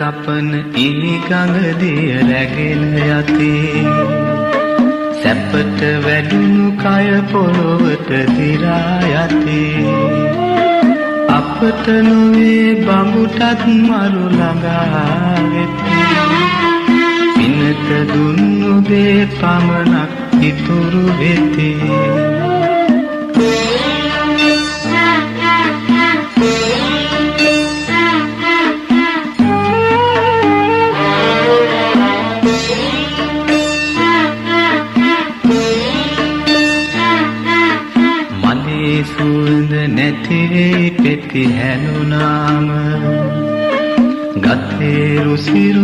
කපන ඉනි ගඟ දිය රැගෙන යතේ සැපට වැඩුණු කය පොළොවට දිරා යතේ අපට නොවේ බඹුටත් මරු ළඟා වෙති පිනට දුන්නු දේ පමණක් ඉතුරු වෙති සුවඳ නැති පෙති හැනුනාම ගතේ රුසිරු